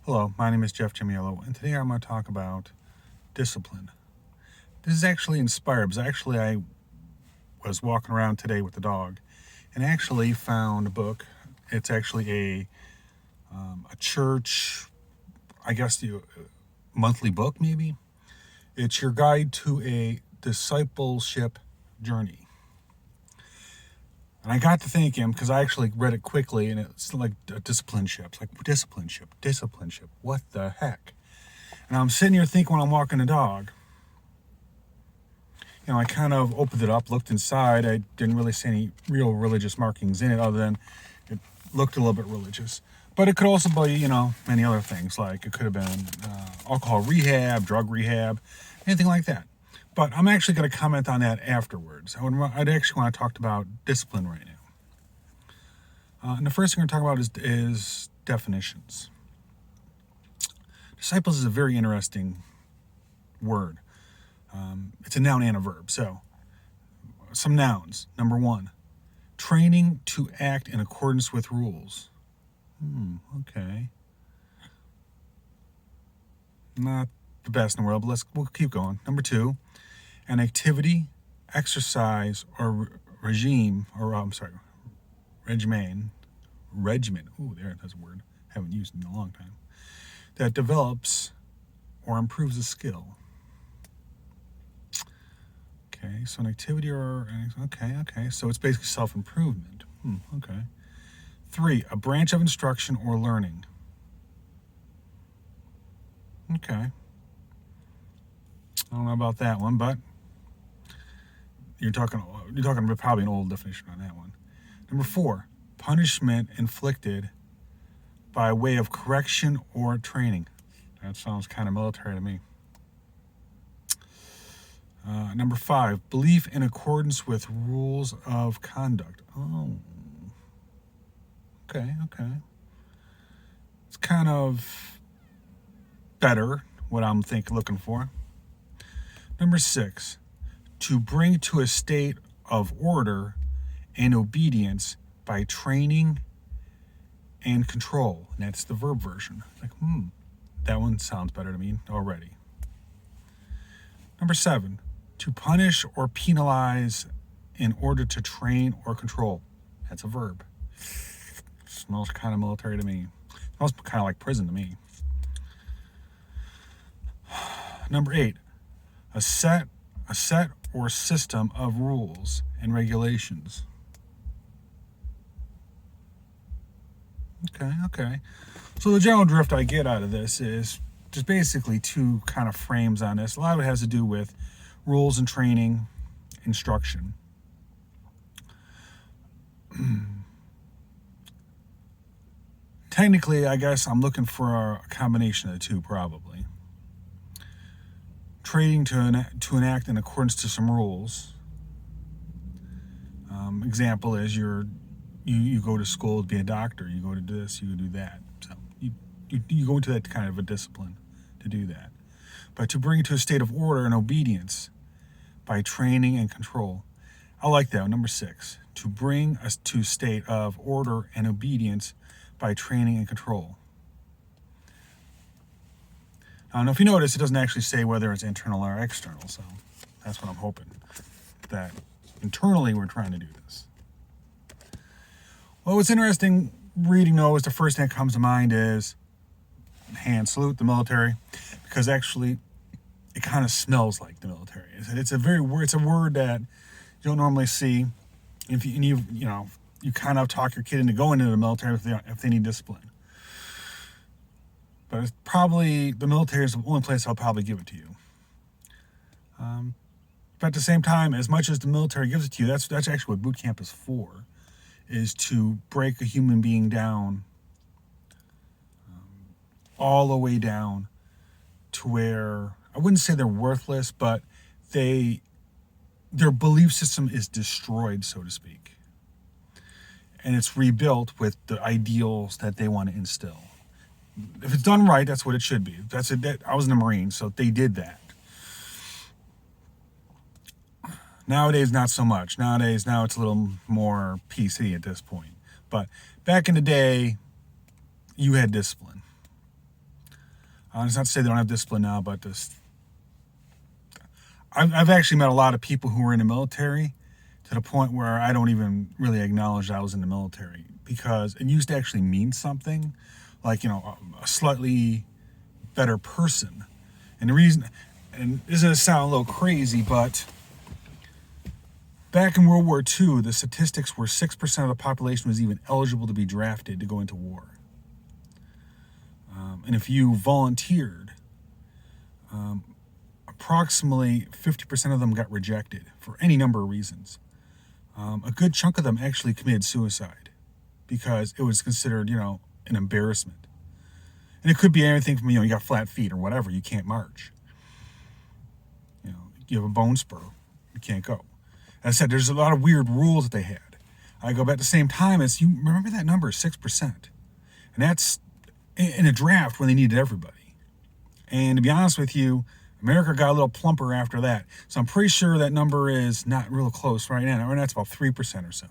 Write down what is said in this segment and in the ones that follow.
Hello, my name is Jeff Jamiello, and today I'm going to talk about discipline. This is actually inspired because I was walking around today with the dog and actually found a book. It's actually a church, I guess the monthly book maybe. It's your guide to a discipleship journey. And I got to thinking, because I actually read it quickly, and it's like a discipleship. It's like discipleship. What the heck? And I'm sitting here thinking when I'm walking the dog, I kind of opened it up, looked inside. I didn't really see any real religious markings in it other than it looked a little bit religious. But it could also be, many other things. Like it could have been alcohol rehab, drug rehab, anything like that. But I'm actually going to comment on that afterwards. I'd actually want to talk about discipline right now. And the first thing we're going to talk about is definitions. Disciples is a very interesting word. It's a noun and a verb. So, some nouns. Number 1, training to act in accordance with rules. Okay. Not the best in the world, but we'll keep going. Number 2, an activity, exercise, or regime, regimen. Ooh, that's a word I haven't used in a long time. That develops or improves a skill. Okay, so an activity okay. So it's basically self-improvement. Okay. 3, a branch of instruction or learning. Okay. I don't know about that one, but you're talking about probably an old definition on that one. Number 4, punishment inflicted by way of correction or training. That sounds kind of military to me. Number 5, belief in accordance with rules of conduct. Oh. Okay. It's kind of better, what I'm looking for. Number 6, to bring to a state of order and obedience by training and control. And that's the verb version. That one sounds better to me already. Number 7, to punish or penalize in order to train or control. That's a verb. Smells kind of military to me. Smells kind of like prison to me. Number 8, a set or system of rules and regulations. Okay. So the general drift I get out of this is just basically 2 kind of frames on this. A lot of it has to do with rules and training, instruction. Technically, I guess I'm looking for a combination of the 2, probably. Training to enact in accordance to some rules. Example is you go to school to be a doctor. You go to do this. You do that. So you go into that kind of a discipline to do that. But to bring it to a state of order and obedience by training and control. I like that. Number 6, to bring us to a state of order and obedience by training and control. Now, if you notice, it doesn't actually say whether it's internal or external, so that's what I'm hoping, that internally we're trying to do this. Well, what's interesting reading, though, is the first thing that comes to mind is hand salute, the military, because actually it kind of smells like the military. It's a word that you don't normally see. If you kind of talk your kid into going into the military if they need discipline. But it's probably, the military is the only place I'll probably give it to you. But at the same time, as much as the military gives it to you, that's actually what boot camp is for, is to break a human being down, all the way down to where, I wouldn't say they're worthless, but their belief system is destroyed, so to speak. And it's rebuilt with the ideals that they want to instill. If it's done right, that's what it should be. I was in the Marines, so they did that. Nowadays, not so much. Now it's a little more PC at this point. But back in the day, you had discipline. It's not to say they don't have discipline now, but I've actually met a lot of people who were in the military to the point where I don't even really acknowledge I was in the military, because it used to actually mean something, like, a slightly better person. And the reason, and this is going to sound a little crazy, but back in World War II, the statistics were 6% of the population was even eligible to be drafted to go into war. And if you volunteered, approximately 50% of them got rejected for any number of reasons. A good chunk of them actually committed suicide because it was considered, an embarrassment. And it could be anything from, you got flat feet or whatever, you can't march. You have a bone spur, you can't go. As I said, there's a lot of weird rules that they had. I go back at the same time as, you remember that number, 6%. And that's in a draft when they needed everybody. And to be honest with you, America got a little plumper after that. So I'm pretty sure that number is not real close right now. Right now it's about 3% or so.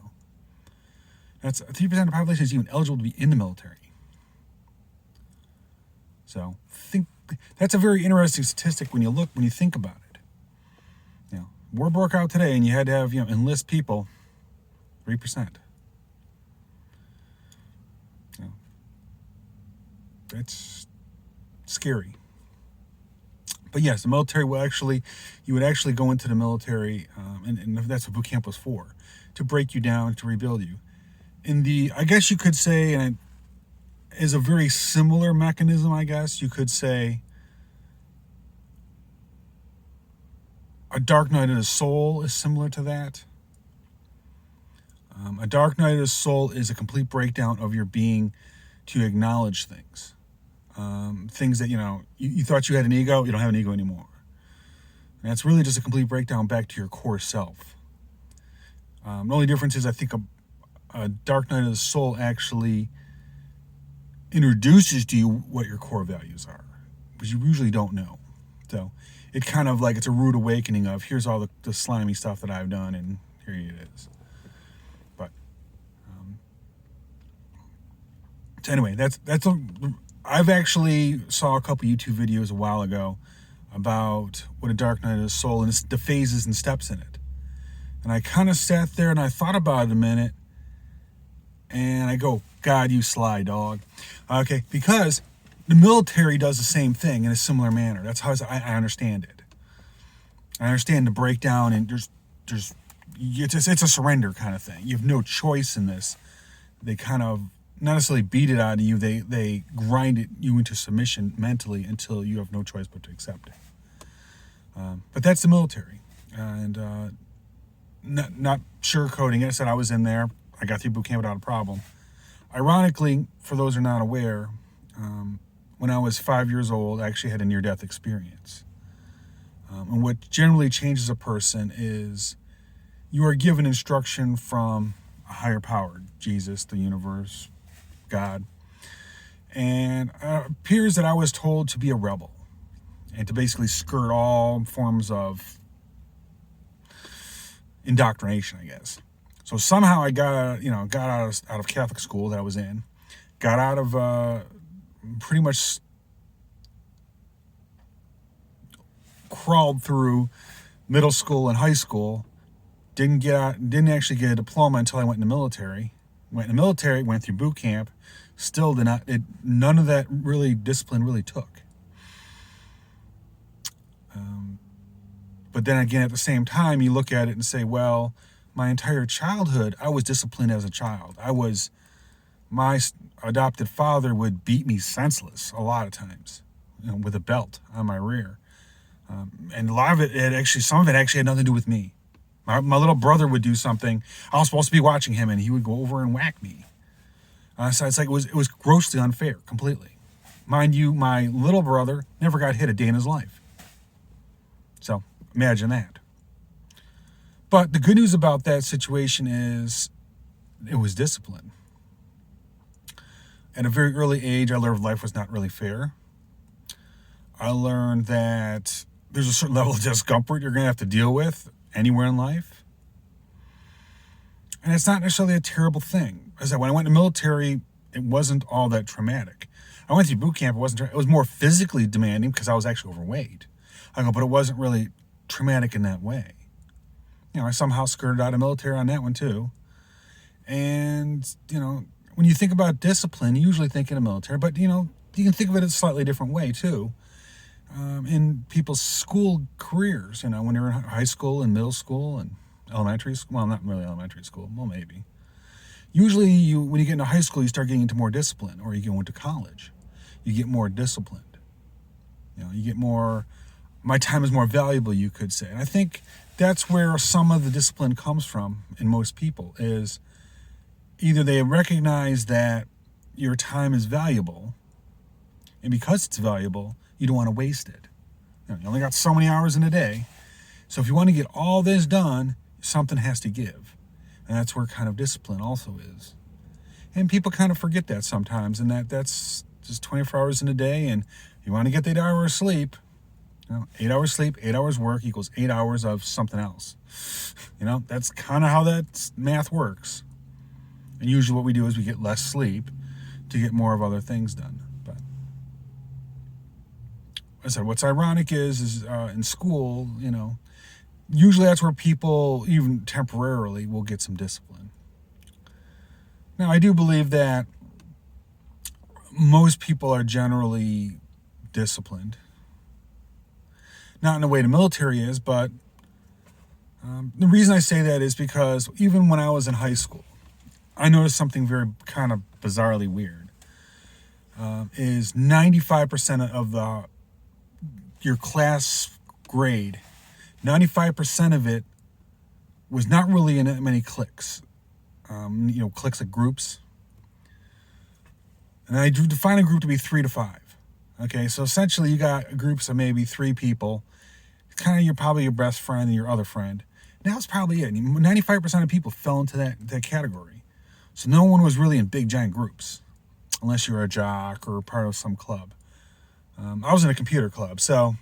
That's 3% of the population is even eligible to be in the military. So that's a very interesting statistic when you think about it. War broke out today and you had to have, enlist people, 3%. That's scary. But yes, the military you would actually go into the military, and that's what boot camp was for, to break you down, to rebuild you. I guess you could say, and it is a very similar mechanism, I guess, you could say, a dark night of the soul is similar to that. A dark night of the soul is a complete breakdown of your being to acknowledge things. Things that, you thought you had an ego, you don't have an ego anymore. And that's really just a complete breakdown back to your core self. The only difference is I think a dark night of the soul actually introduces to you what your core values are, which you usually don't know. So it kind of like, it's a rude awakening of, here's all the slimy stuff that I've done, and here it is. But so anyway, I've actually saw a couple YouTube videos a while ago about what a dark night of the soul, and it's the phases and steps in it. And I kind of sat there and I thought about it a minute, and I go, God, you sly dog. Okay, because the military does the same thing in a similar manner. That's how I understand it. I understand the breakdown, and it's a surrender kind of thing. You have no choice in this. They kind of not necessarily beat it out of you. They grind you into submission mentally until you have no choice but to accept it. But that's the military, and not sugarcoating it. I said I was in there. I got through boot camp without a problem. Ironically, for those who are not aware, when I was 5 years old, I actually had a near-death experience. And what generally changes a person is you are given instruction from a higher power, Jesus, the universe, God. And it appears that I was told to be a rebel and to basically skirt all forms of indoctrination, I guess. So somehow I got out of Catholic school that I was in, got out of pretty much crawled through middle school and high school. Didn't actually get a diploma until I went in the military. Went through boot camp. Still did not. None of that discipline really took. But then again, at the same time, you look at it and say, well, my entire childhood, I was disciplined as a child. My adopted father would beat me senseless a lot of times, with a belt on my rear. And a lot of some of it actually had nothing to do with me. My little brother would do something. I was supposed to be watching him, and he would go over and whack me. So it's like it was grossly unfair, completely. Mind you, my little brother never got hit a day in his life. So imagine that. But the good news about that situation is it was discipline. At a very early age, I learned life was not really fair. I learned that there's a certain level of discomfort you're going to have to deal with anywhere in life. And it's not necessarily a terrible thing. As I said, when I went in the military, it wasn't all that traumatic. I went through boot camp. It was more physically demanding because I was actually overweight. I go, but it wasn't really traumatic in that way. I somehow skirted out of military on that one too. And, when you think about discipline, you usually think in the military, but, you can think of it a slightly different way too. In people's school careers, when they're in high school and middle school and elementary school. Well, not really elementary school. Well, maybe. Usually, when you get into high school, you start getting into more discipline, or you go into college. You get more disciplined. You get more, my time is more valuable, you could say. And I think that's where some of the discipline comes from in most people, is either they recognize that your time is valuable, and because it's valuable, you don't want to waste it. You only got so many hours in a day. So if you want to get all this done, something has to give. And that's where kind of discipline also is. And people kind of forget that sometimes, and that's just 24 hours in a day, and you want to get the 8 hours of sleep. 8 hours sleep, 8 hours work equals 8 hours of something else. That's kind of how that math works. And usually what we do is we get less sleep to get more of other things done. But I said, what's ironic is in school, usually that's where people, even temporarily, will get some discipline. Now, I do believe that most people are generally disciplined. Not in the way the military is, but the reason I say that is because even when I was in high school, I noticed something very kind of bizarrely weird. Is 95% of your class grade, 95% of it was not really in that many cliques. Cliques like groups. And I define a group to be 3 to 5. Okay, so essentially you got groups of maybe 3 people. It's kind of probably your best friend and your other friend. And that's probably it. 95% of people fell into that category. So no one was really in big, giant groups, unless you were a jock or part of some club. I was in a computer club, so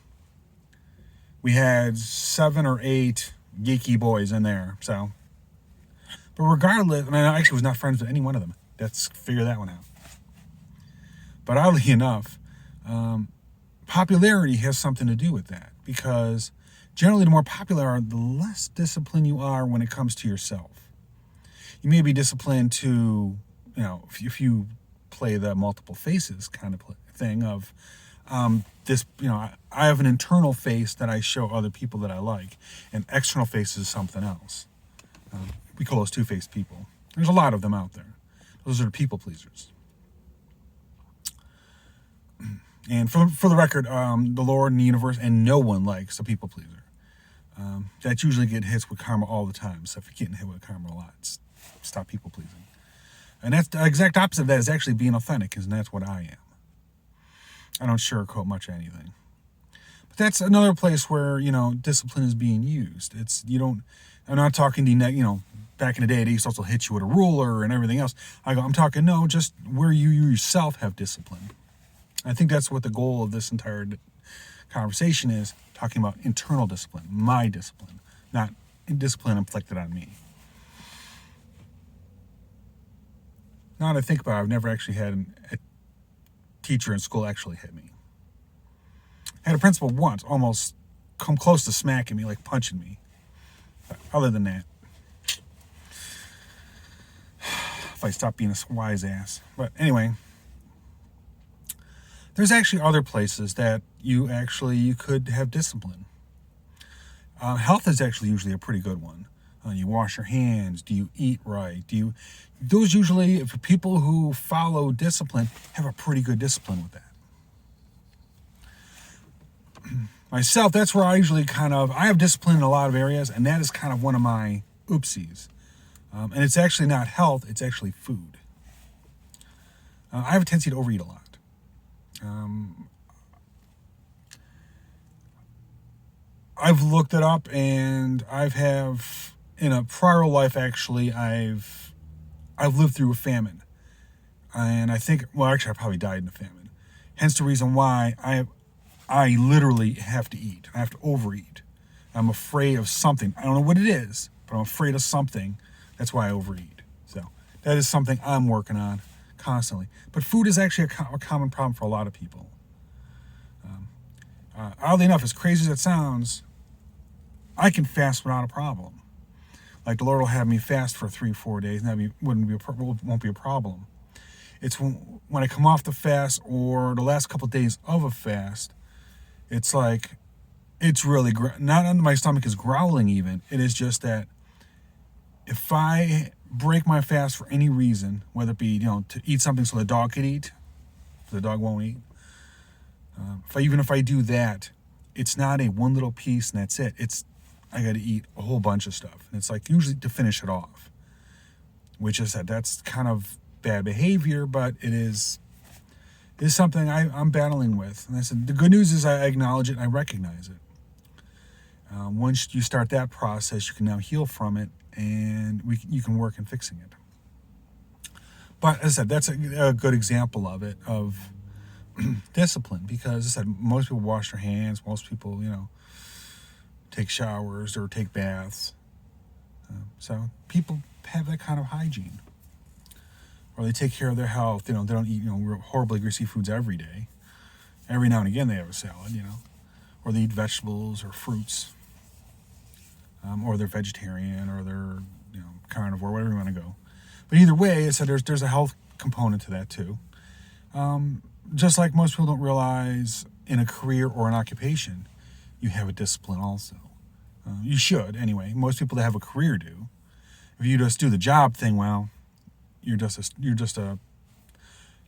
we had 7 or 8 geeky boys in there. So, but regardless, I actually was not friends with any one of them. Let's figure that one out. But oddly enough, popularity has something to do with that, because generally the more popular are, the less disciplined you are when it comes to yourself. You may be disciplined to, if you play the multiple faces kind of thing of this, I have an internal face that I show other people that I like, and external face is something else. We call those two-faced people. There's a lot of them out there. Those are the people pleasers. And for the record, the Lord and the universe and no one likes a people pleaser. That usually get hits with karma all the time. So if you're getting hit with karma a lot, stop people pleasing. And that's the exact opposite of that, is actually being authentic, and that's what I am. I don't sugarcoat much of anything. But that's another place where, discipline is being used. I'm not talking to, back in the day, they used to also hit you with a ruler and everything else. I'm talking, no, just where you yourself have discipline. I think that's what the goal of this entire conversation is, talking about internal discipline, my discipline, not discipline inflicted on me. Now that I think about it, I've never actually had a teacher in school actually hit me. I had a principal once almost come close to smacking me, like punching me. But other than that, if I stop being a wise ass. But anyway, there's actually other places that you could have discipline. Health is actually usually a pretty good one. You wash your hands. Do you eat right? Those usually, if people who follow discipline, have a pretty good discipline with that. Myself, that's where I usually I have discipline in a lot of areas, and that is kind of one of my oopsies. And it's actually not health, it's actually food. I have a tendency to overeat a lot. I've looked it up, and in a prior life, actually, I've lived through a famine. And I think, I probably died in a famine. Hence the reason why I literally have to eat. I have to overeat. I'm afraid of something. I don't know what it is, but I'm afraid of something. That's why I overeat. So that is something I'm working on, constantly. But food is actually a common problem for a lot of people. Oddly enough, as crazy as it sounds, I can fast without a problem. Like the Lord will have me fast for 3-4 days, and that won't be a problem. It's when I come off the fast or the last couple of days of a fast, it's like it's really not my stomach is growling even. It is just that if I break my fast for any reason, whether it be to eat something so the dog could eat, the dog won't eat. If I do that, it's not a one little piece and that's it. I got to eat a whole bunch of stuff, and it's like usually to finish it off. Which is that's kind of bad behavior, but it is something I'm battling with. And I said the good news is I acknowledge it and I recognize it. Once you start that process, you can now heal from it, and you can work in fixing it. But as I said, that's a good example of it, of discipline, because as I said, most people wash their hands, most people, take showers or take baths. So people have that kind of hygiene. Or they take care of their health, they don't eat, horribly greasy foods every day. Every now and again they have a salad, or they eat vegetables or fruits. Or they're vegetarian, or they're, carnivore, whatever you want to go. But either way, I said there's a health component to that too. Just like most people don't realize in a career or an occupation, you have a discipline also. You should, anyway. Most people that have a career do. If you just do the job thing, well, you're just there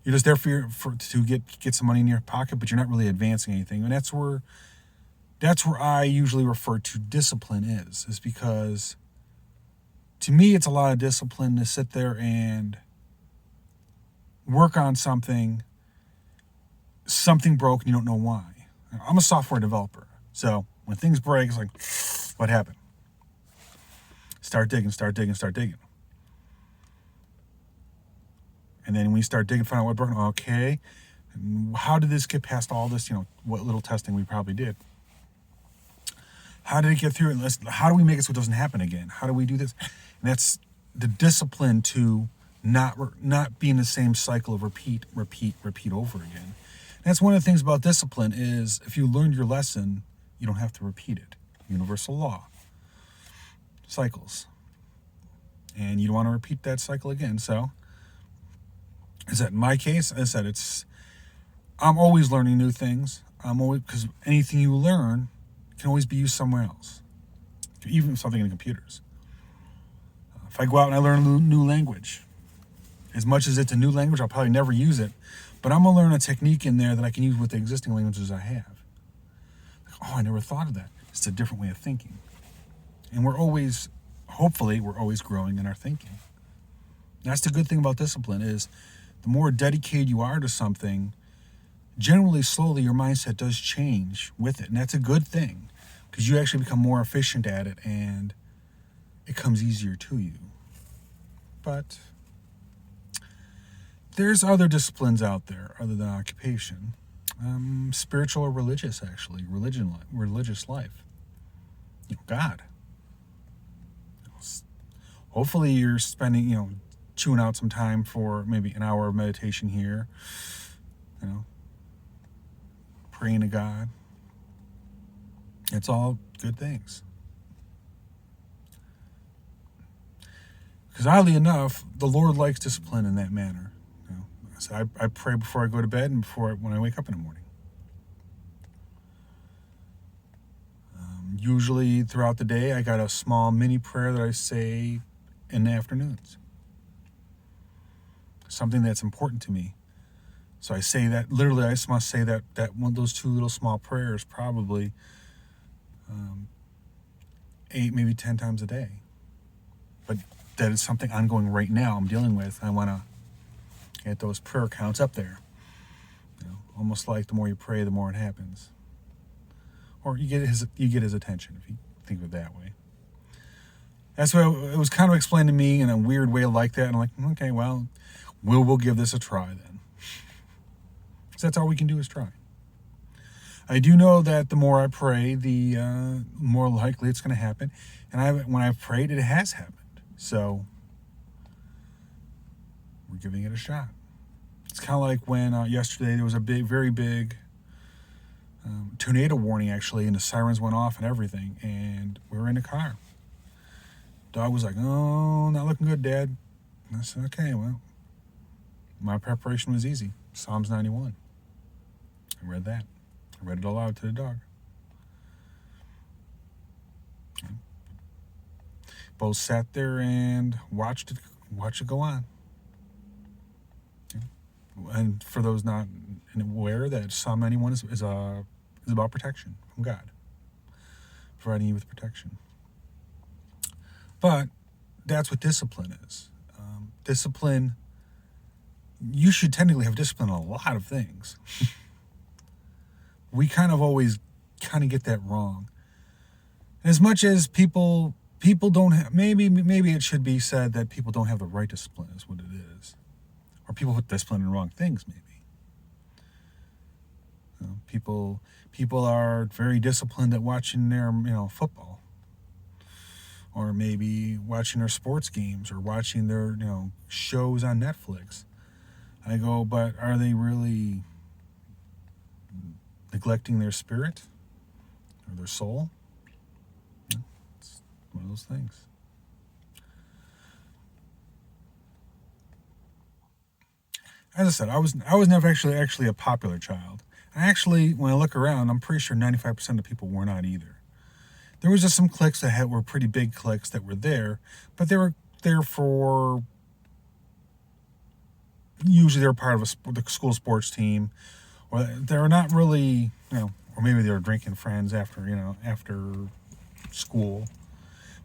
to get some money in your pocket, but you're not really advancing anything. And that's where I usually refer to discipline is because to me it's a lot of discipline to sit there and work on something broke and you don't know why. I'm a software developer, so when things break, it's like, what happened? Start digging. And then when you start digging, find out what broke. Okay, how did this get past all this? What little testing we probably did. How did it get through it? How do we make it so it doesn't happen again? How do we do this? And that's the discipline to not be in the same cycle of repeat over again. And that's one of the things about discipline is if you learned your lesson, you don't have to repeat it. Universal law. Cycles. And you don't want to repeat that cycle again. So, is that in my case? As I said, I'm always learning new things. Because anything you learn can always be used somewhere else. Even something in computers. If I go out and I learn a new language, as much as it's a new language, I'll probably never use it. But I'm going to learn a technique in there that I can use with the existing languages I have. I never thought of that. It's a different way of thinking. And hopefully, we're always growing in our thinking. That's the good thing about discipline is the more dedicated you are to something, generally, slowly, your mindset does change with it. And that's a good thing because you actually become more efficient at it and it comes easier to you. But there's other disciplines out there other than occupation. Spiritual or religious, actually. Religious life. God. Hopefully you're spending, chewing out some time for maybe an hour of meditation here. Praying to God. It's all good things. Because oddly enough, the Lord likes discipline in that manner. So I pray before I go to bed and when I wake up in the morning. Usually throughout the day, I got a small mini prayer that I say in the afternoons. Something that's important to me. So I say that, literally I just must say that one of those two little small prayers probably 8, maybe 10 times a day. But that is something ongoing right now I'm dealing with. I want to get those prayer counts up there. Almost like the more you pray, the more it happens. Or you get his attention, if you think of it that way. That's why it was kind of explained to me in a weird way like that. And I'm like, okay, well, we'll give this a try then. Because that's all we can do is try. I do know that the more I pray, the more likely it's going to happen. And when I've prayed, it has happened. So we're giving it a shot. It's kind of like when yesterday there was a very big tornado warning, actually, and the sirens went off and everything, and we were in the car. Dog was like, "Oh, not looking good, Dad." And I said, "Okay, well, my preparation was easy. Psalms 91. I read that. I read it aloud to the dog. Both sat there and watched it go on. And for those not aware, that Psalm 91 is about protection from God, providing you with protection. But that's what discipline is. Discipline, you should technically have discipline on a lot of things. We kind of always kind of get that wrong. As much as people don't have, maybe it should be said that people don't have the right discipline is what it is. Or people put discipline in wrong things, maybe. People are very disciplined at watching their, football. Or maybe watching their sports games or watching their, shows on Netflix. I go, but are they really neglecting their spirit or their soul? It's one of those things. As I said, I was never actually a popular child. Actually, when I look around, I'm pretty sure 95% of people were not either. There was just some cliques that were pretty big cliques that were there, but they were there for, usually they were part of the school sports team, or they were not really, or maybe they were drinking friends after school.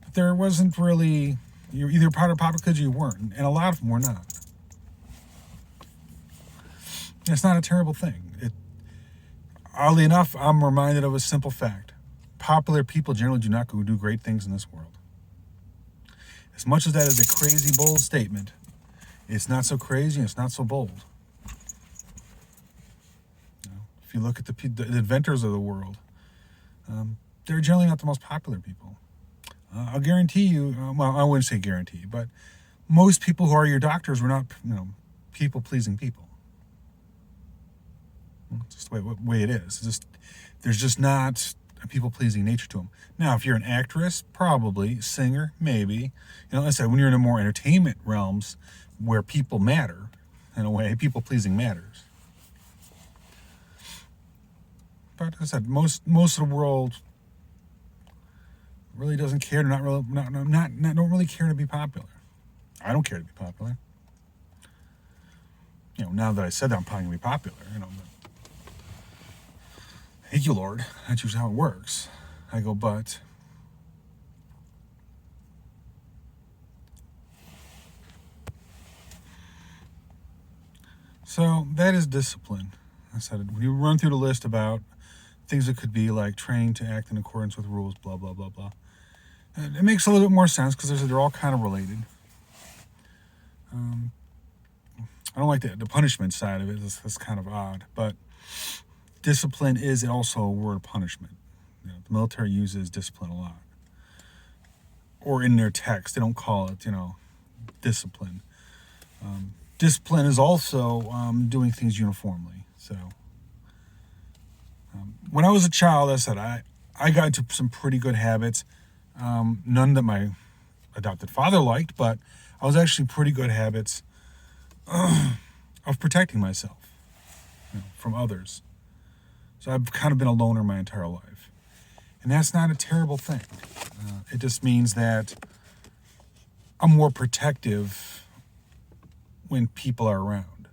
But there wasn't really, you're either part of popular kids or you weren't, and a lot of them were not. It's not a terrible thing. Oddly enough, I'm reminded of a simple fact. Popular people generally do not do great things in this world. As much as that is a crazy, bold statement, it's not so crazy and it's not so bold. If you look at the inventors of the world, they're generally not the most popular people. I'll guarantee you, well, I wouldn't say guarantee, but most people who are your doctors were not, people-pleasing people. It's just the way it is. There's just not a people-pleasing nature to them. Now, if you're an actress, probably. Singer, maybe. Like I said, when you're in the more entertainment realms where people matter, in a way, people-pleasing matters. But as I said, most of the world really doesn't care to don't really care to be popular. I don't care to be popular. Now that I said that, I'm probably gonna be popular. But thank you, Lord. That's usually how it works. I go, but so that is discipline. I said, when you run through the list about things that could be like training to act in accordance with rules, blah, blah, blah, blah. And it makes a little bit more sense because they're all kind of related. I don't like the punishment side of it. That's kind of odd. But discipline is also a word of punishment. The military uses discipline a lot. Or in their text, they don't call it, discipline. Discipline is also doing things uniformly. So when I was a child, as I said, I got into some pretty good habits. None that my adopted father liked, but I was actually pretty good habits of protecting myself from others. So I've kind of been a loner my entire life. And that's not a terrible thing. It just means that I'm more protective when people are around.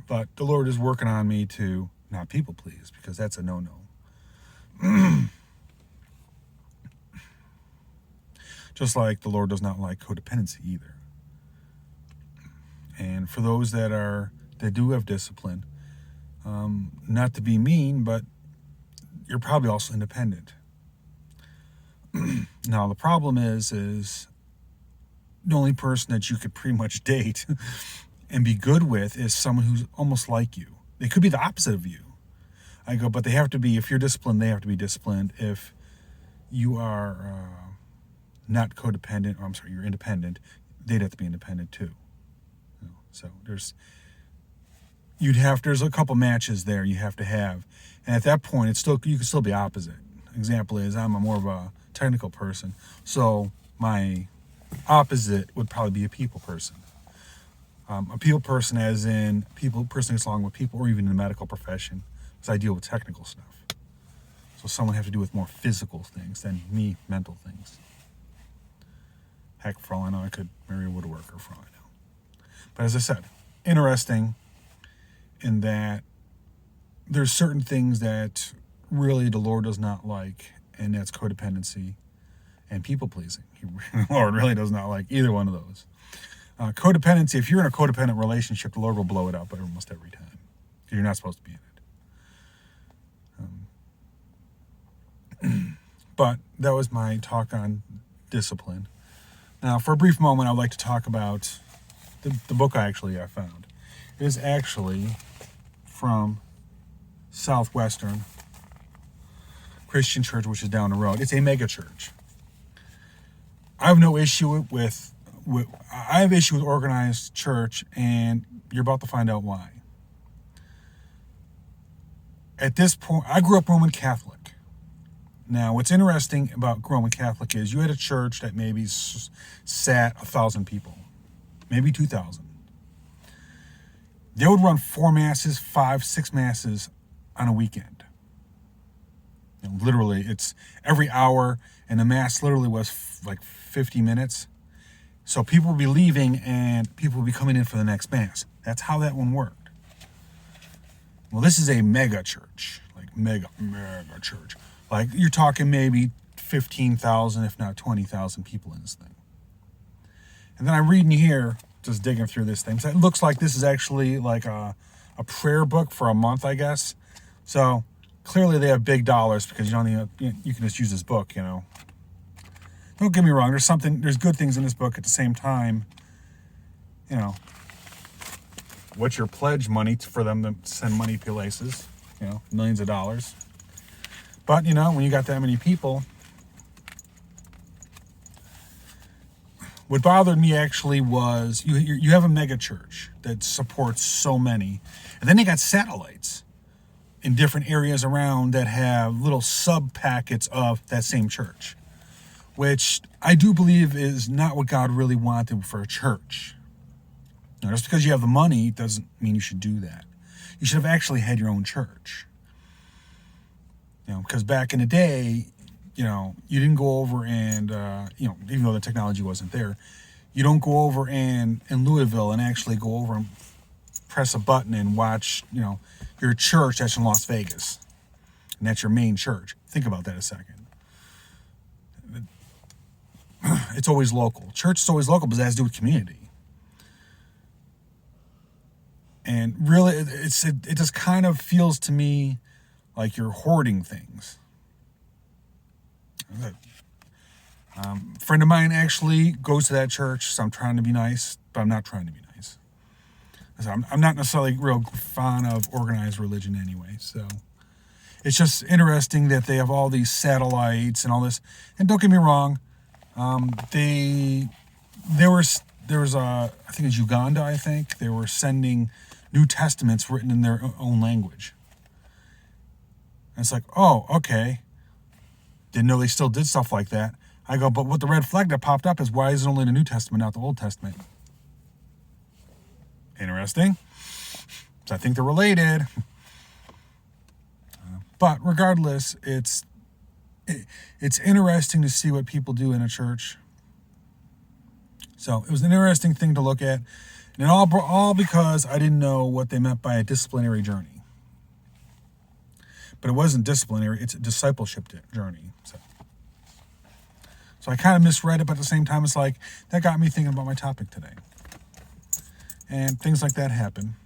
But the Lord is working on me to not people please, because that's a no-no. Just like the Lord does not like codependency either. And for those that do have discipline, not to be mean, but you're probably also independent. Now, the problem is the only person that you could pretty much date and be good with is someone who's almost like you. They could be the opposite of you. I go, but they have to be, if you're disciplined, they have to be disciplined. If you are not codependent, or I'm sorry, you're independent, they'd have to be independent too. So there's a couple matches there you have to have. And at that point, you can still be opposite. Example is I'm more of a technical person. So my opposite would probably be a people person. A people person as in person gets along with people, or even in the medical profession, because I deal with technical stuff. So someone have to do with more physical things than me, mental things. Heck, for all I know, I could marry a woodworker for all I know. But as I said, interesting in that there's certain things that really the Lord does not like, and that's codependency and people pleasing. The Lord really does not like either one of those. Codependency, if you're in a codependent relationship, the Lord will blow it up almost every time. You're not supposed to be in it. But that was my talk on discipline. Now, for a brief moment, I'd like to talk about the book I found. It is actually from Southwestern Christian Church, which is down the road. It's a mega church. I have no issue I have issue with organized church, and you're about to find out why. At this point, I grew up Roman Catholic. Now, what's interesting about Roman Catholic is you had a church that maybe sat 1,000 people, maybe 2,000. They would run 4 masses, 5, 6 masses on a weekend. Literally, it's every hour, and the mass literally was like 50 minutes. So people would be leaving, and people would be coming in for the next mass. That's how that one worked. Well, this is a mega church, like mega church. Like you're talking maybe 15,000, if not 20,000 people in this thing. And then I'm reading here, just digging through this thing. So it looks like this is actually like a prayer book for a month, I guess. So clearly they have big dollars, because you can just use this book, Don't get me wrong, there's good things in this book. At the same time, what's your pledge money for them to send money places, millions of dollars. But, when you got that many people, what bothered me actually was you have a mega church that supports so many, and then they got satellites in different areas around that have little sub packets of that same church, which I do believe is not what God really wanted for a church. Just because you have the money doesn't mean you should do that. You should have actually had your own church. Because back in the day, you didn't go over and, even though the technology wasn't there, you don't go over in Louisville and actually go over and press a button and watch, your church that's in Las Vegas. And that's your main church. Think about that a second. It's always local. Church is always local because it has to do with community. And really, it just kind of feels to me like you're hoarding things. A friend of mine actually goes to that church, so I'm trying to be nice, but I'm not trying to be nice. I'm not necessarily real fan of organized religion anyway, so it's just interesting that they have all these satellites and all this. And don't get me wrong, there was I think it's Uganda, they were sending New Testaments written in their own language. And it's like, oh, okay. Didn't know they still did stuff like that. I go, but what the red flag that popped up is, why is it only the New Testament, not the Old Testament? Interesting. So I think they're related. But regardless, it's interesting to see what people do in a church. So it was an interesting thing to look at. And all because I didn't know what they meant by a disciplinary journey. But it wasn't disciplinary, it's a discipleship journey. So I kind of misread it, but at the same time, it's like, that got me thinking about my topic today. And things like that happen.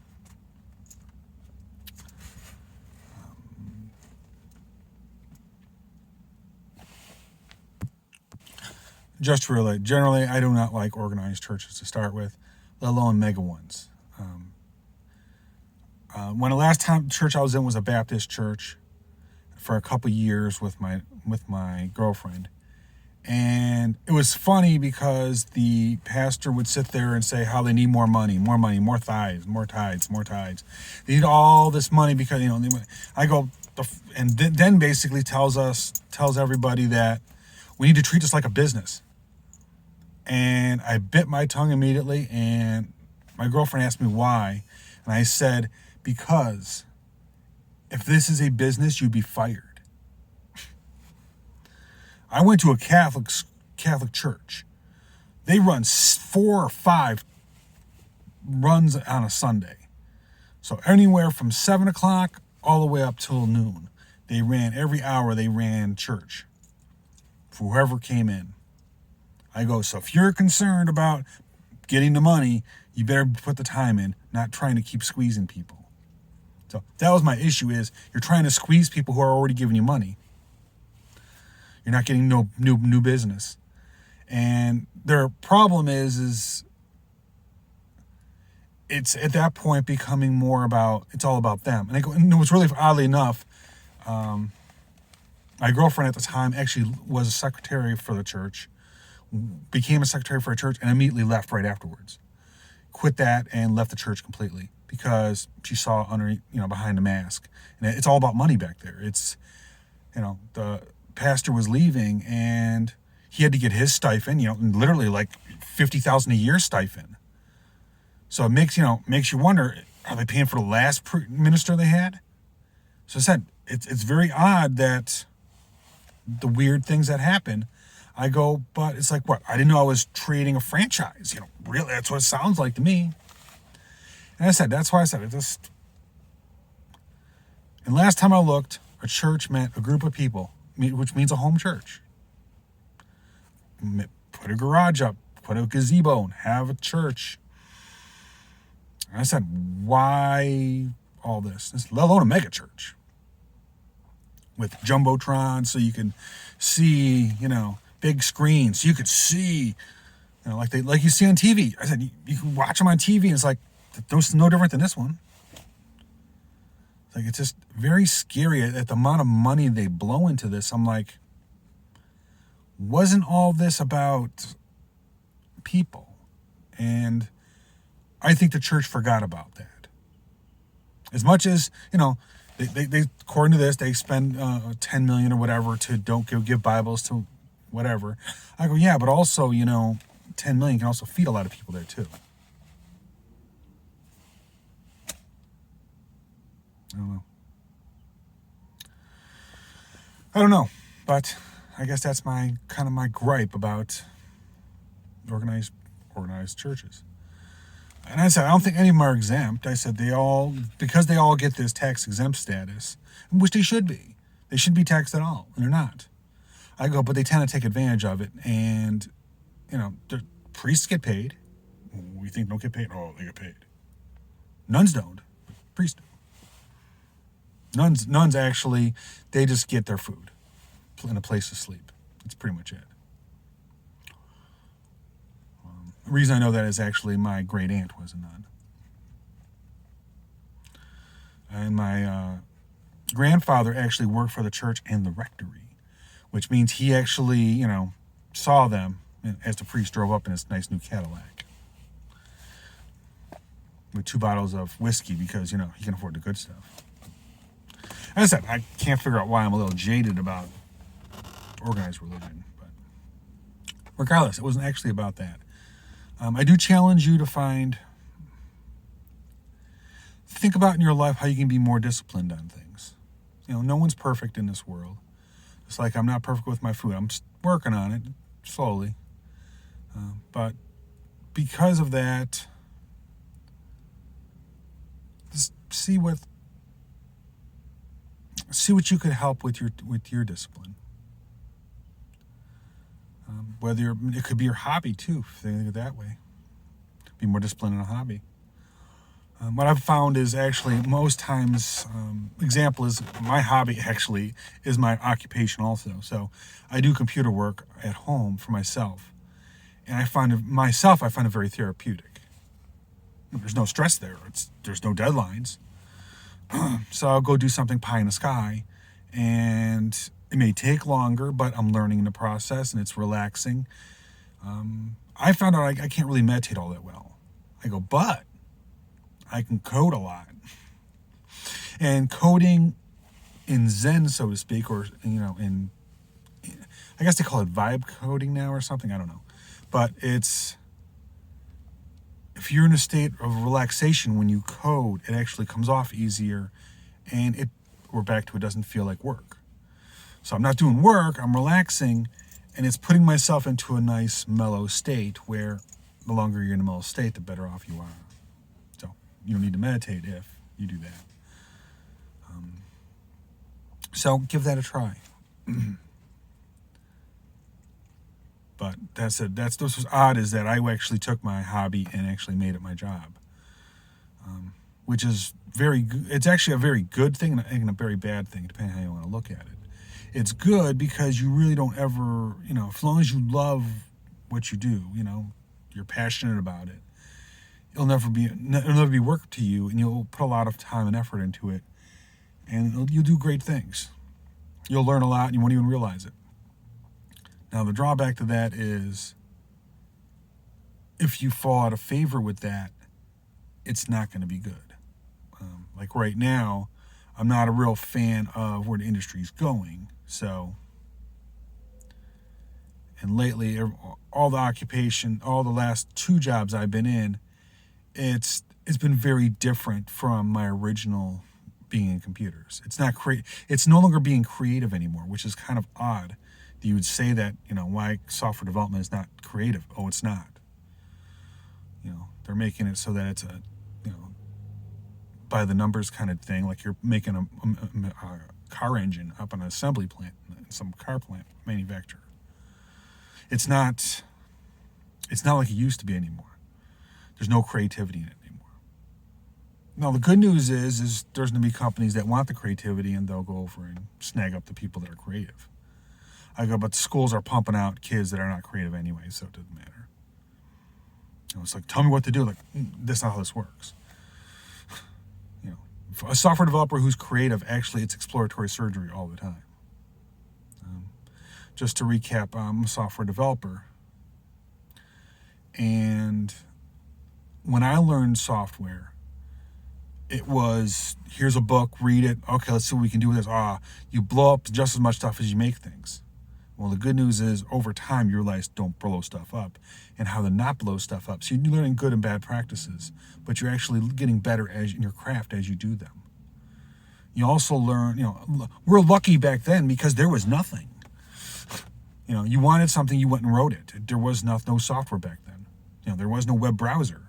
Just really, generally, I do not like organized churches to start with, let alone mega ones. When the last time church I was in was a Baptist church for a couple years with my girlfriend, And it was funny because the pastor would sit there and say how they need more money, more tithes, more tithes, more tithes. They need all this money because, I go, and then basically tells everybody that we need to treat this like a business. And I bit my tongue immediately, and my girlfriend asked me why. And I said, because if this is a business, you'd be fired. I went to a Catholic church. They run 4 or 5 runs on a Sunday. So anywhere from 7 o'clock all the way up till noon. They ran every hour, they ran church for whoever came in. I go, so if you're concerned about getting the money, you better put the time in, not trying to keep squeezing people. So that was my issue, is you're trying to squeeze people who are already giving you money. You're not getting no new business. And their problem is it's at that point becoming more about, it's all about them. And it was really, oddly enough, my girlfriend at the time actually was a secretary for the church, became a secretary for a church, and immediately left right afterwards. Quit that and left the church completely because she saw behind the mask. And it's all about money back there. It's, the pastor was leaving and he had to get his stipend, literally like $50,000 a year stipend. So it makes you wonder, are they paying for the last minister they had? So I said, it's very odd that the weird things that happen. I go, but it's like, what? I didn't know I was trading a franchise. Really, that's what it sounds like to me. And I said, that's why I said it. And last time I looked, a church meant a group of people, which means a home church. Put a garage up, put a gazebo, and have a church. And I said, why all this? Let alone a mega church with jumbotron, so you can see, big screens, so you could see, like you see on TV. I said, you can watch them on TV, and it's like, those no different than this one. It's just very scary at the amount of money they blow into this. I'm like, wasn't all this about people? And I think the church forgot about that. As much as, they according to this, they spend $10 million or whatever to don't give Bibles to whatever. I go, yeah, but also, $10 million can also feed a lot of people there too. I don't know, but I guess that's my gripe about organized churches. And I said, I don't think any of them are exempt. I said because they all get this tax exempt status, which they should be. They shouldn't be taxed at all, and they're not. I go, but they tend to take advantage of it, and the priests get paid. We think don't get paid. Oh, they get paid. Nuns don't. Priests do. Nuns actually, they just get their food and a place to sleep. That's pretty much it. The reason I know that is actually my great aunt was a nun. And my grandfather actually worked for the church and the rectory, which means he actually, saw them as the priest drove up in his nice new Cadillac with 2 bottles of whiskey because, he can afford the good stuff. As I said, I can't figure out why I'm a little jaded about organized religion, but regardless, it wasn't actually about that. I do challenge you to think about in your life how you can be more disciplined on things. No one's perfect in this world. It's like I'm not perfect with my food. I'm working on it slowly. But because of that, just see what you could help with your discipline. It could be your hobby too, if you think of it that way. Be more disciplined in a hobby. What I've found is actually most times, example is my hobby actually is my occupation also. So I do computer work at home for myself. And I find it very therapeutic. There's no stress there. There's no deadlines. So I'll go do something pie in the sky, and It may take longer, but I'm learning the process and it's relaxing. I found out I can't really meditate all that well. I go, but I can code a lot. And coding in Zen, so to speak, or, in, I guess they call it vibe coding now or something. I don't know. But if you're in a state of relaxation when you code, it actually comes off easier, and we're back to it doesn't feel like work. So I'm not doing work, I'm relaxing, and it's putting myself into a nice mellow state where the longer you're in a mellow state, the better off you are. So you don't need to meditate if you do that. So give that a try. But this was odd, is that I actually took my hobby and actually made it my job, which is very good. It's actually a very good thing and a very bad thing, depending on how you want to look at it. It's good because you really don't ever, as long as you love what you do, you're passionate about it, it'll never be work to you, and you'll put a lot of time and effort into it, and you'll do great things. You'll learn a lot, and you won't even realize it. Now, the drawback to that is if you fall out of favor with that, it's not going to be good. Like right now, I'm not a real fan of where the industry's going. So, and lately, all the last 2 jobs I've been in, it's been very different from my original being in computers. It's no longer being creative anymore, which is kind of odd. You would say that, why software development is not creative. Oh, it's not. They're making it so that it's a, by the numbers kind of thing, like you're making a car engine up on an assembly plant, some car plant manufacturer. It's not like it used to be anymore. There's no creativity in it anymore. Now, the good news is there's going to be companies that want the creativity, and they'll go over and snag up the people that are creative. But the schools are pumping out kids that are not creative anyway, so it doesn't matter. It's like, tell me what to do. Like, that's not how this works. A software developer who's creative, actually, it's exploratory surgery all the time. Just to recap, I'm a software developer. And when I learned software, it was, here's a book, read it. Okay, let's see what we can do with this. You blow up just as much stuff as you make things. Well, the good news is, over time, you realize don't blow stuff up and how to not blow stuff up. So you're learning good and bad practices, but you're actually getting better in your craft as you do them. You also learn, we're lucky back then because there was nothing. You wanted something, you went and wrote it. There was no software back then. There was no web browser.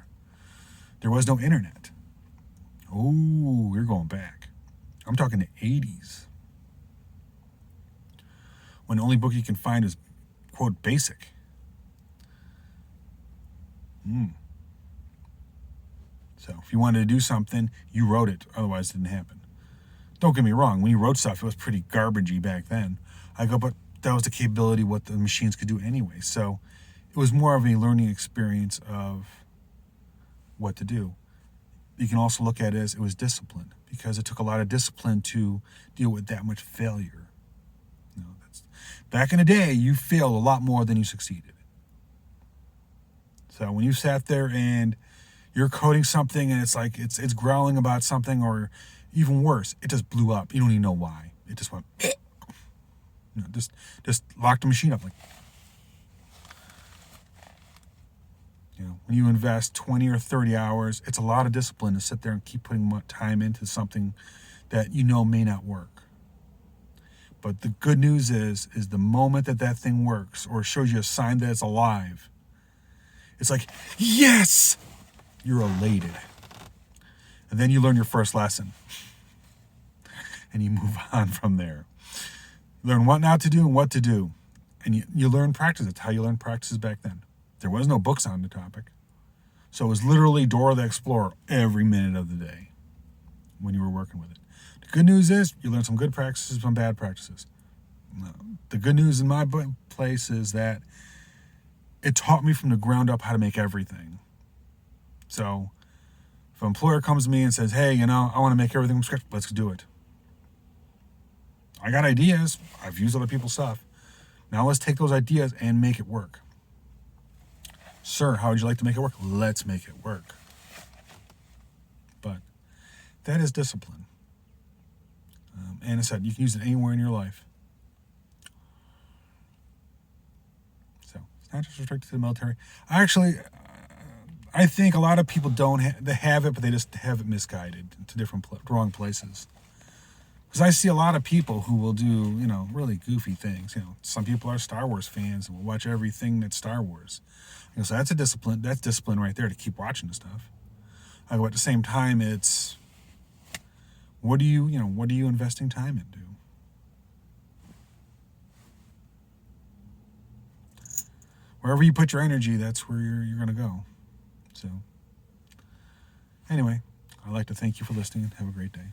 There was no internet. Oh, you're going back. I'm talking the 80s. When the only book you can find is, quote, basic. So if you wanted to do something, you wrote it. Otherwise, it didn't happen. Don't get me wrong. When you wrote stuff, it was pretty garbagey back then. But that was the capability what the machines could do anyway. So it was more of a learning experience of what to do. You can also look at it as it was discipline, because it took a lot of discipline to deal with that much failure. Back in the day, you failed a lot more than you succeeded. So when you sat there and you're coding something and it's like it's growling about something, or even worse, it just blew up. You don't even know why. It just went, just locked the machine up. Like, when you invest 20 or 30 hours, it's a lot of discipline to sit there and keep putting time into something that may not work. But the good news is the moment that thing works or shows you a sign that it's alive, it's like, yes, you're elated. And then you learn your first lesson. And you move on from there. Learn what not to do and what to do. And you learn practice. That's how you learned practices back then. There was no books on the topic. So it was literally Dora the Explorer every minute of the day when you were working with it. The good news is you learn some good practices, some bad practices. The good news in my place is that it taught me from the ground up how to make everything. So if an employer comes to me and says, hey, I want to make everything from scratch, let's do it. I got ideas. I've used other people's stuff. Now let's take those ideas and make it work. Sir, how would you like to make it work? Let's make it work. But that is discipline. And I said, you can use it anywhere in your life. So it's not just restricted to the military. I think a lot of people they have it, but they just have it misguided to wrong places. Because I see a lot of people who will do, really goofy things. Some people are Star Wars fans and will watch everything that's Star Wars. So that's a discipline. That's discipline right there to keep watching the stuff. But at the same time, it's what are you investing time into? Wherever you put your energy, that's where you're going to go. So, anyway, I'd like to thank you for listening. Have a great day.